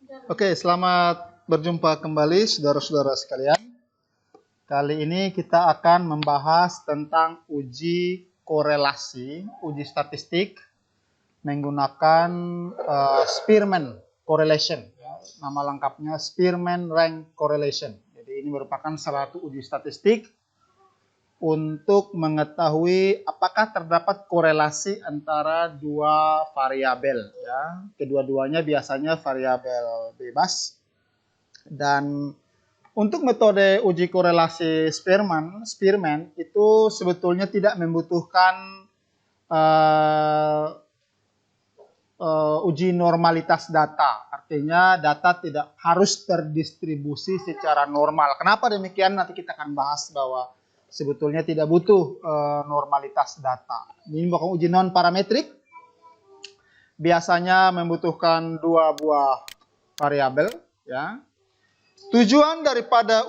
Oke, selamat berjumpa kembali saudara-saudara sekalian. Kali ini kita akan membahas tentang uji korelasi, uji statistik menggunakan Spearman correlation. Nama lengkapnya Spearman rank correlation. Jadi ini merupakan salah satu uji statistik untuk mengetahui apakah terdapat korelasi antara dua variabel, ya. Kedua-duanya biasanya variabel bebas. Dan untuk metode uji korelasi Spearman itu sebetulnya tidak membutuhkan uji normalitas data. Artinya data tidak harus terdistribusi secara normal. Kenapa demikian? Nanti kita akan bahas bahwa sebetulnya tidak butuh normalitas data. Ini bukan uji non parametrik. Biasanya membutuhkan dua buah variabel, ya. Tujuan daripada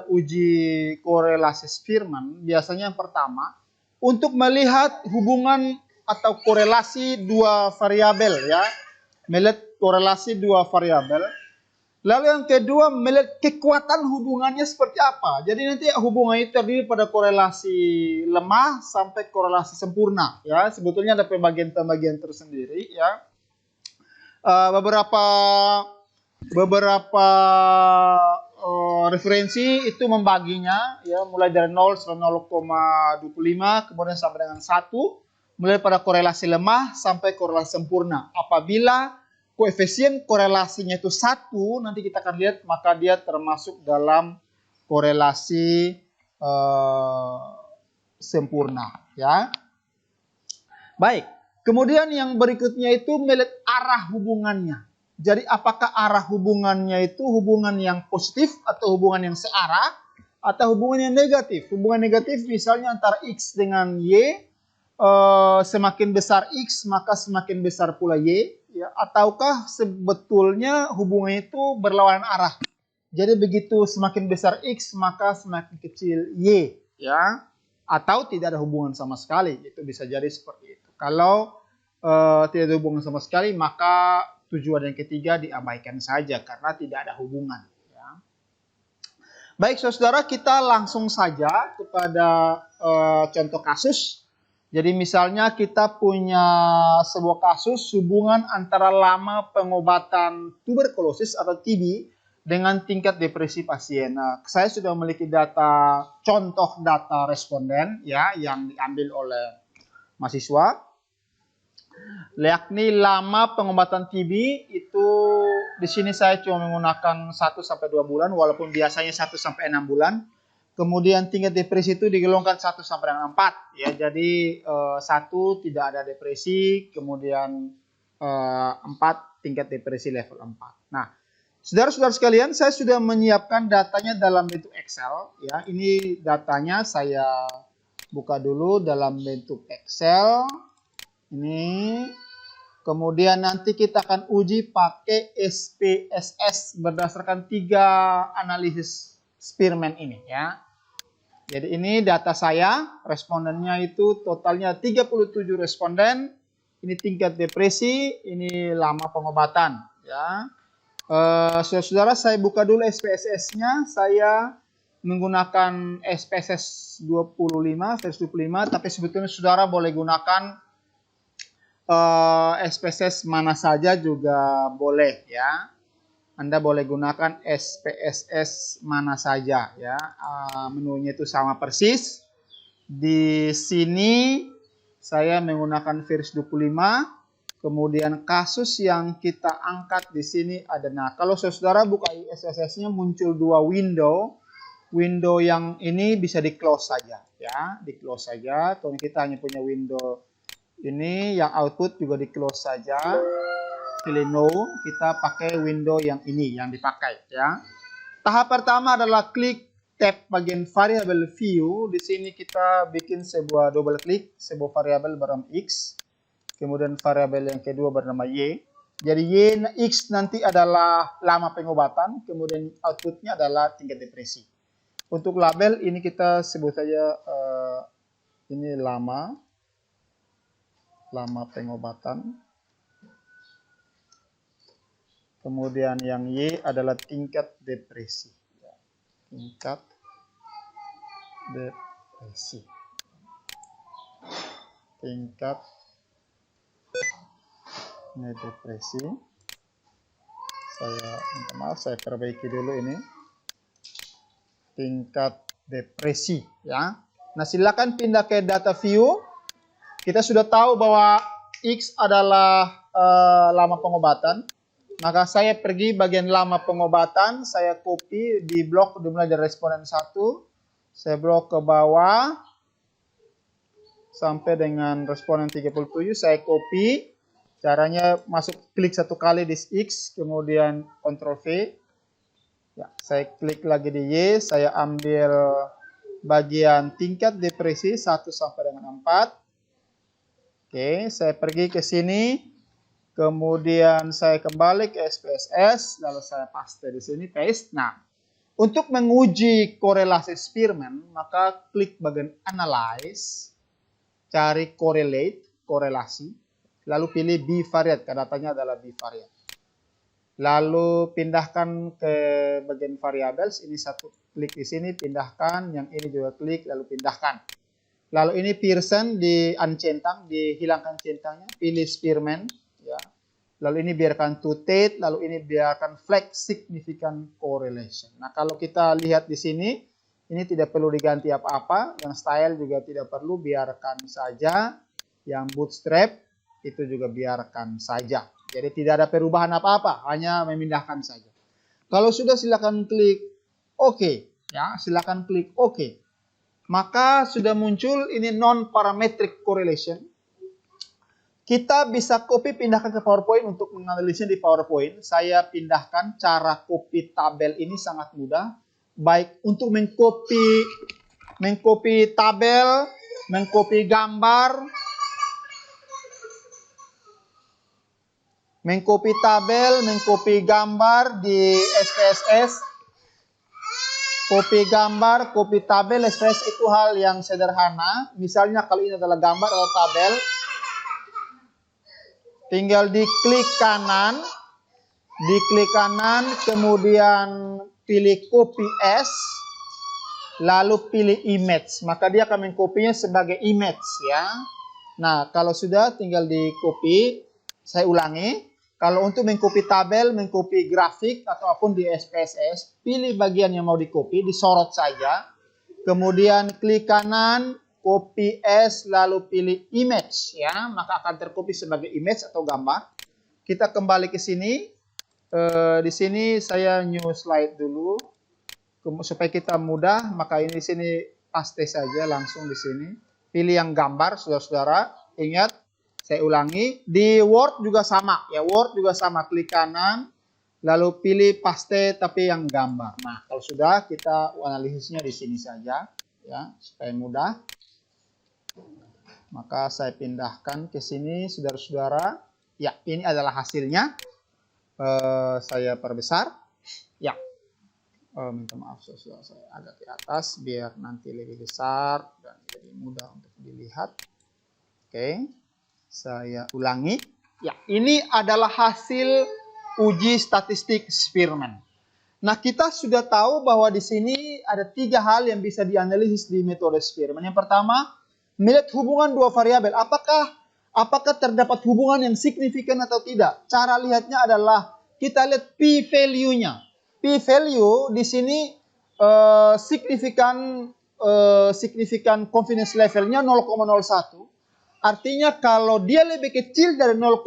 uji korelasi Spearman biasanya yang pertama untuk melihat hubungan atau korelasi dua variabel, ya. Melihat korelasi dua variabel. Lalu yang kedua, melihat kekuatan hubungannya seperti apa. Jadi nanti hubungan itu terdiri pada korelasi lemah sampai korelasi sempurna, ya. Sebetulnya ada pembagian-pembagian tersendiri, ya. Beberapa referensi itu membaginya, ya, mulai dari 0 sampai 0,25, kemudian sampai dengan 1, mulai pada korelasi lemah sampai korelasi sempurna. Apabila koefisien korelasinya itu 1, nanti kita akan lihat maka dia termasuk dalam korelasi sempurna, ya. Baik. Kemudian yang berikutnya itu melihat arah hubungannya. Jadi apakah arah hubungannya itu hubungan yang positif atau hubungan yang searah atau hubungan yang negatif. Hubungan negatif misalnya antara X dengan Y, semakin besar X maka semakin besar pula Y, ya. Ataukah sebetulnya hubungan itu berlawanan arah. Jadi begitu semakin besar X maka semakin kecil Y, ya. Atau tidak ada hubungan sama sekali. Itu bisa jadi seperti itu. Kalau tidak ada hubungan sama sekali, maka tujuan yang ketiga diabaikan saja karena tidak ada hubungan, ya. Baik, saudara, kita langsung saja kepada contoh kasus. Jadi misalnya kita punya sebuah kasus hubungan antara lama pengobatan tuberkulosis atau TB dengan tingkat depresi pasien. Nah, saya sudah memiliki contoh data responden, ya, yang diambil oleh mahasiswa. Yakni lama pengobatan TB itu di sini saya cuma menggunakan 1 sampai 2 bulan walaupun biasanya 1 sampai 6 bulan. Kemudian tingkat depresi itu digolongkan 1 sampai dengan 4, ya. Jadi 1 tidak ada depresi, kemudian 4 tingkat depresi level 4. Nah, saudara-saudara sekalian, saya sudah menyiapkan datanya dalam bentuk Excel, ya. Ini datanya saya buka dulu dalam bentuk Excel. Ini kemudian nanti kita akan uji pakai SPSS berdasarkan 3 analisis Spearman ini, ya. Jadi ini data saya, respondennya itu totalnya 37 responden. Ini tingkat depresi, ini lama pengobatan, ya. Saudara-saudara, saya buka dulu SPSS-nya. Saya menggunakan SPSS 25 versi 25, tapi sebetulnya saudara boleh gunakan SPSS mana saja juga boleh, ya. Anda boleh gunakan SPSS mana saja, ya. Menunya itu sama persis. Di sini saya menggunakan versi 25. Kemudian kasus yang kita angkat di sini ada. Nah, kalau saudara buka SPSS-nya muncul 2 window. Window yang ini bisa di close saja, ya. Di close saja. Kalau kita hanya punya window ini yang output juga di close saja. Pilih no, kita pakai window yang ini yang dipakai, ya. Tahap pertama adalah klik tab bagian variable view. Di sini kita bikin sebuah double klik sebuah variabel bernama X. Kemudian variabel yang kedua bernama Y. Jadi X nanti adalah lama pengobatan, kemudian outputnya adalah tingkat depresi. Untuk label ini kita sebut saja ini lama pengobatan. Kemudian yang Y adalah tingkat depresi. Tingkat depresi. Tingkat depresi. Saya minta maaf, saya perbaiki dulu ini. Tingkat depresi, ya. Nah, silakan pindah ke data view. Kita sudah tahu bahwa X adalah lama pengobatan. Maka saya pergi bagian lama pengobatan, saya copy di blok dimulai dari responden 1. Saya blok ke bawah sampai dengan responden 37, saya copy. Caranya masuk klik satu kali di X, kemudian Ctrl V. Ya, saya klik lagi di Y, saya ambil bagian tingkat depresi 1 sampai dengan 4. Oke, saya pergi ke sini. Kemudian saya kembali ke SPSS, lalu saya paste di sini, paste. Nah, untuk menguji korelasi Spearman, maka klik bagian Analyze, cari Correlate, korelasi, lalu pilih bivariate, datanya adalah bivariate. Lalu pindahkan ke bagian variables, ini satu klik di sini, pindahkan, yang ini juga klik, lalu pindahkan. Lalu ini Pearson di uncentang, dihilangkan centangnya, pilih Spearman, ya. Lalu ini biarkan to Tate, lalu ini biarkan flag significant correlation. Nah, kalau kita lihat di sini, ini tidak perlu diganti apa-apa, yang style juga tidak perlu, biarkan saja. Yang bootstrap itu juga biarkan saja. Jadi tidak ada perubahan apa-apa, hanya memindahkan saja. Kalau sudah silakan klik OK, ya, silakan klik OK. Maka sudah muncul ini non-parametric correlation. Kita bisa copy pindahkan ke PowerPoint untuk menganalisisnya di PowerPoint. Saya pindahkan, cara copy tabel ini sangat mudah. Baik untuk mengcopy tabel, mengcopy gambar, mengcopy gambar di SPSS. Copy gambar, copy tabel, SPSS itu hal yang sederhana. Misalnya kalau ini adalah gambar atau tabel, tinggal diklik kanan, kemudian pilih copy as, lalu pilih image. Maka dia akan mengkopinya sebagai image, ya. Nah, kalau sudah tinggal di copy. Saya ulangi. Kalau untuk mengcopy tabel, mengcopy grafik, ataupun di SPSS, pilih bagian yang mau di-copy, disorot saja. Kemudian klik kanan, copy as, lalu pilih image, ya, maka akan tercopy sebagai image atau gambar. Kita kembali ke sini. Di sini saya new slide dulu supaya kita mudah. Maka ini di sini paste saja langsung di sini. Pilih yang gambar, saudara-saudara. Ingat, saya ulangi. Di Word juga sama, ya, Word juga sama. Klik kanan, lalu pilih paste tapi yang gambar. Nah, kalau sudah, kita analisisnya di sini saja, ya, supaya mudah. Maka saya pindahkan ke sini, saudara-saudara. Ya, ini adalah hasilnya. Saya perbesar. Ya, minta maaf, saudara, saya agak di atas biar nanti lebih besar dan lebih mudah untuk dilihat. Oke, saya ulangi. Ya, ini adalah hasil uji statistik Spearman. Nah, kita sudah tahu bahwa di sini ada 3 hal yang bisa dianalisis di metode Spearman. Yang pertama, melihat hubungan dua variabel. Apakah terdapat hubungan yang signifikan atau tidak? Cara lihatnya adalah kita lihat p-value-nya. P-value di sini signifikan confidence levelnya 0,01. Artinya kalau dia lebih kecil dari 0,01,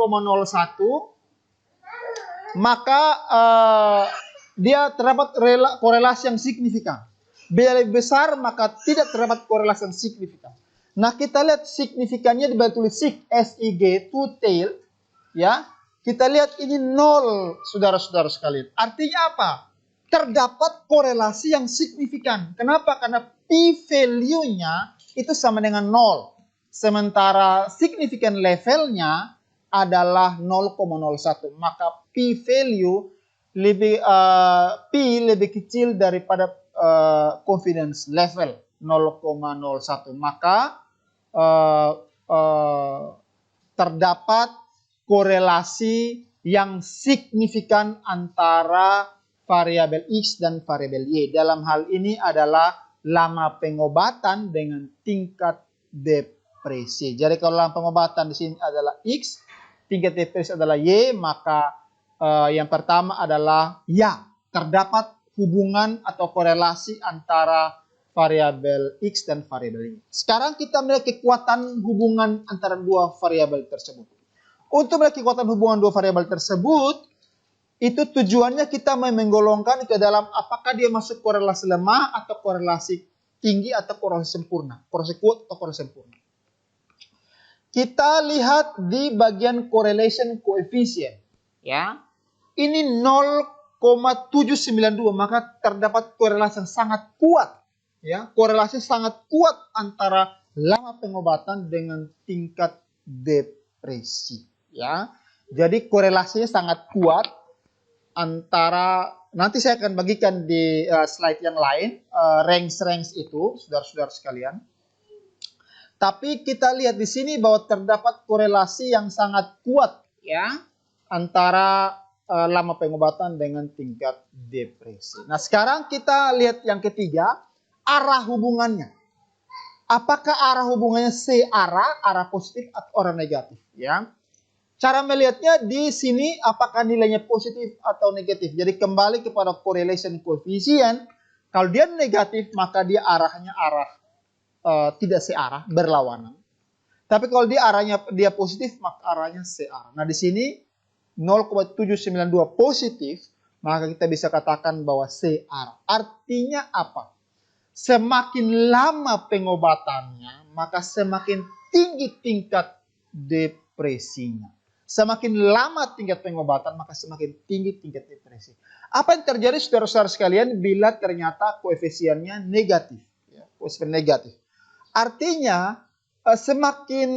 maka dia terdapat korelasi yang signifikan. Bila lebih besar, maka tidak terdapat korelasi yang signifikan. Nah, kita lihat signifikannya dibalik tulis sig, SIG, two-tailed, ya. Kita lihat ini 0, saudara-saudara sekalian. Artinya apa? Terdapat korelasi yang signifikan. Kenapa? Karena p-value-nya itu sama dengan 0. Sementara signifikan levelnya adalah 0,01. Maka p-value lebih kecil daripada confidence level 0,01. Maka terdapat korelasi yang signifikan antara variabel X dan variabel Y. Dalam hal ini adalah lama pengobatan dengan tingkat depresi. Jadi kalau lama pengobatan di sini adalah X, tingkat depresi adalah Y, maka yang pertama adalah ya, terdapat hubungan atau korelasi antara variabel X dan variabel Y. Sekarang kita melihat kekuatan hubungan antara dua variabel tersebut. Untuk melihat kekuatan hubungan dua variabel tersebut, itu tujuannya kita menggolongkan ke dalam apakah dia masuk korelasi lemah atau korelasi tinggi atau korelasi sempurna, korelasi kuat atau korelasi sempurna. Kita lihat di bagian correlation coefficient, ya. Ini 0,792, maka terdapat korelasi yang sangat kuat, ya. Korelasi sangat kuat antara lama pengobatan dengan tingkat depresi, ya. Jadi korelasinya sangat kuat antara, nanti saya akan bagikan di slide yang lain range itu, saudara-saudara sekalian. Tapi kita lihat di sini bahwa terdapat korelasi yang sangat kuat, ya, antara lama pengobatan dengan tingkat depresi. Nah, sekarang kita lihat yang ketiga, arah hubungannya. Apakah arah hubungannya arah positif atau arah negatif, ya? Cara melihatnya di sini apakah nilainya positif atau negatif. Jadi kembali kepada correlation coefficient. Kalau dia negatif maka dia arahnya tidak searah, berlawanan. Tapi kalau dia positif maka arahnya searah. Nah di sini 0,792 positif, maka kita bisa katakan bahwa searah. Artinya apa? Semakin lama pengobatannya maka semakin tinggi tingkat depresinya. Semakin lama tingkat pengobatan, maka semakin tinggi tingkat depresi. Apa yang terjadi saudara-saudara sekalian bila ternyata koefisiennya negatif? Ya, koefisien negatif. Artinya, semakin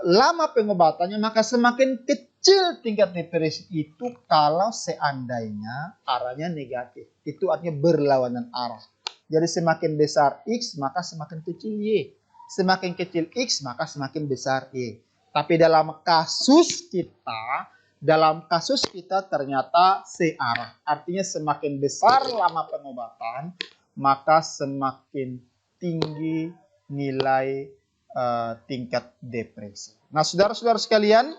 lama pengobatannya, maka semakin kecil tingkat depresi itu kalau seandainya arahnya negatif. Itu artinya berlawanan arah. Jadi semakin besar X, maka semakin kecil Y. Semakin kecil X, maka semakin besar Y. Tapi dalam kasus kita ternyata searah. Artinya semakin besar lama pengobatan, maka semakin tinggi nilai tingkat depresi. Nah, saudara-saudara sekalian,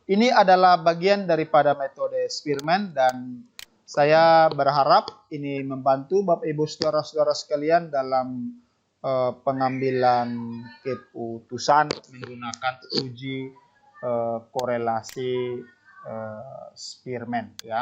ini adalah bagian daripada metode Spearman dan saya berharap ini membantu Bapak Ibu saudara-saudara sekalian dalam pengambilan keputusan menggunakan uji korelasi Spearman, ya.